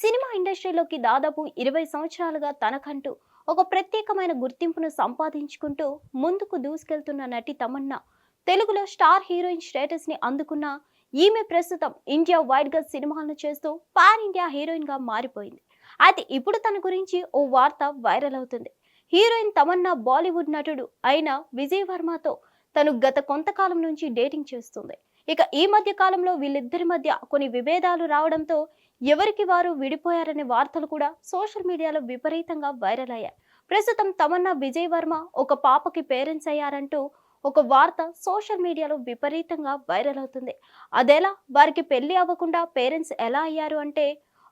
Cinema ఇండస్ట్రీలోకి దాదాపు 20 సంవత్సరాలుగా తనకంటూ ఒక ప్రత్యేకమైన గుర్తింపును సంపాదించుకుంటూ ముందుకు దూసుకెళ్తున్న నటి తమన్నా తెలుగులో స్టార్ హీరోయిన్ స్టేటస్ ని అందుకున్న ఈమె ప్రస్తుతం ఇండియా వైడ్ గా సినిమాలను చేస్తూ పాన్ ఇండియా హీరోయిన్ గా మారిపోయింది. అయితే ఇప్పుడు తన గురించి ఓ వార్త వైరల్ అవుతుంది. హీరోయిన్ తమన్నా బాలీవుడ్ నటుడు అయిన విజయ్ వర్మతో తను గత కొంతకాలం నుంచి డేటింగ్ చేస్తుంది. ఇక ఈ మధ్య కాలంలో వీళ్ళిద్దరి మధ్య కొన్ని విభేదాలు రావడంతో ఎవరికి వారు విడిపోయారనే వార్తలు కూడా సోషల్ మీడియాలో విపరీతంగా వైరల్ అయ్యాయి. ప్రస్తుతం తమన్నా విజయ్ వర్మ ఒక పాపకి పేరెంట్స్ అయ్యారంటూ ఒక వార్త సోషల్ మీడియాలో విపరీతంగా వైరల్ అవుతుంది. అదెలా, వారికి పెళ్లి అవ్వకుండా పేరెంట్స్ ఎలా అయ్యారు అంటే,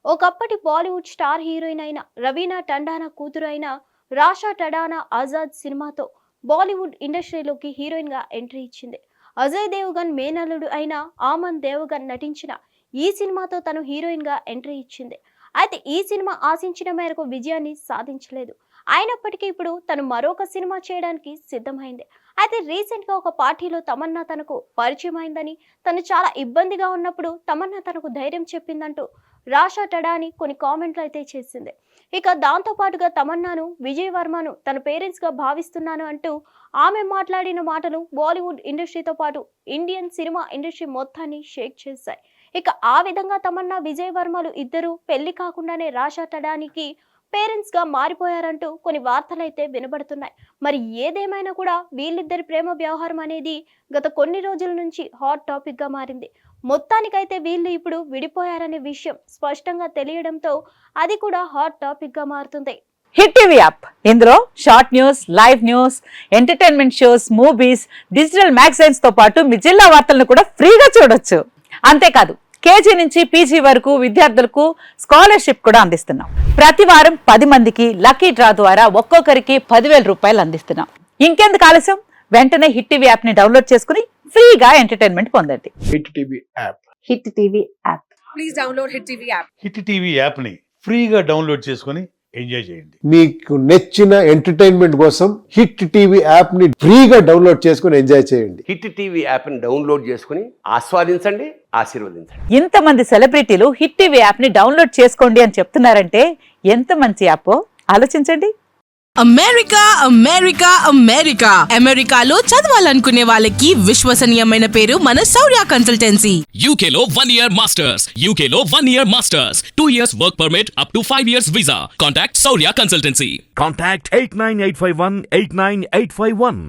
ఒకప్పటి బాలీవుడ్ స్టార్ హీరోయిన్ అయిన రవీనా టండానా కూతురు అయిన రాషా టడానా ఆజాద్ సినిమాతో బాలీవుడ్ ఇండస్ట్రీలోకి హీరోయిన్ గా ఎంట్రీ ఇచ్చింది. అజయ్ దేవగన్ మేనల్లుడు అయిన ఆమన్ దేవగన్ నటించిన ఈ సినిమాతో తను హీరోయిన్ గా ఎంట్రీ ఇచ్చింది. అయితే ఈ సినిమా ఆశించిన మేరకు విజయాన్ని సాధించలేదు. అయినప్పటికీ ఇప్పుడు తను మరొక సినిమా చేయడానికి సిద్ధమైంది. అయితే రీసెంట్ గా ఒక పార్టీలో తమన్నా తనకు పరిచయం అయిందని, తను చాలా ఇబ్బందిగా ఉన్నప్పుడు తమన్నా తనకు ధైర్యం చెప్పిందంటూ రాషా టడాని కొన్ని కామెంట్లు అయితే చేసింది. ఇక దాంతో పాటుగా తమన్నాను విజయ్ వర్మను తన పేరెంట్స్ గా భావిస్తున్నాను అంటూ ఆమె మాట్లాడిన మాటలు బాలీవుడ్ ఇండస్ట్రీతో పాటు ఇండియన్ సినిమా ఇండస్ట్రీ మొత్తాన్ని షేక్ చేశాయి. ఇక ఆ విధంగా తమన్నా విజయ్ వర్మలు ఇద్దరు పెళ్లి కాకుండానే రాషా టడానికి పేరెంట్స్ గా మారిపోయారంటూ కొన్ని వార్తలైతే వినబడుతున్నాయి. మరి ఏదేమైనా కూడా వీళ్ళిద్దరి ప్రేమ వ్యవహారం అనేది గత కొన్ని రోజుల నుంచి హాట్ టాపిక్ గా మారింది. మొత్తానికైతే వీళ్ళు ఇప్పుడు విడిపోయారనే విషయం స్పష్టంగా తెలియడంతో అది కూడా హాట్ టాపిక్ గా మారుతుంది. హిట్ టీవీ యాప్, ఇందులో short news, live news, entertainment shows, movies, digital magazines తో పాటు మీ జిల్లా వార్తలను కూడా ఫ్రీగా చూడొచ్చు. అంతేకాదు కేజీ నుంచి పీజీ వరకు విద్యార్థులకు స్కాలర్షిప్ కూడా అందిస్తున్నాం. ప్రతి వారం 10 మందికి లక్కీ డ్రా ద్వారా ఒక్కొక్కరికి 10,000 రూపాయలు అందిస్తున్నాం. ఇంకెందుకు ఆలస్యం, వెంటనే హిట్ టీవీ యాప్ ని డౌన్లోడ్ చేసుకుని ఫ్రీగా ఎంటర్టైన్మెంట్ పొందండి. Hit TV app. Hit TV app. Please download hit TV app. Hit TV app ని ఫ్రీగా డౌన్లోడ్ చేసుకొని ఎంజాయ్ చేయండి. మీకు నచ్చిన ఎంటర్టైన్మెంట్ కోసం హిట్ టీవీ యాప్ ని ఫ్రీగా డౌన్లోడ్ చేసుకొని ఎంజాయ్ చేయండి. హిట్ టీవీ యాప్ ని డౌన్లోడ్ చేసుకుని ఆస్వాదించండి, ఆశీర్వదించండి. ఇంతమంది సెలబ్రిటీలు హిట్ టీవీ యాప్ ని డౌన్లోడ్ చేసుకోండి అని చెప్తున్నారంటే ఎంత మంచి యాప్ ఆలోచించండి. అమెరికా అమెరికా అమెరికా అమెరికాలో చదవాలనుకునే వాళ్ళకి విశ్వసనీయమైన పేరు మన శౌర్య కన్సల్టెన్సీ. UK లో 1 year masters. UK లో 1 year masters. 2 years work permit up to 5 years visa. Contact Saurya Consultancy. Contact 89851 89851.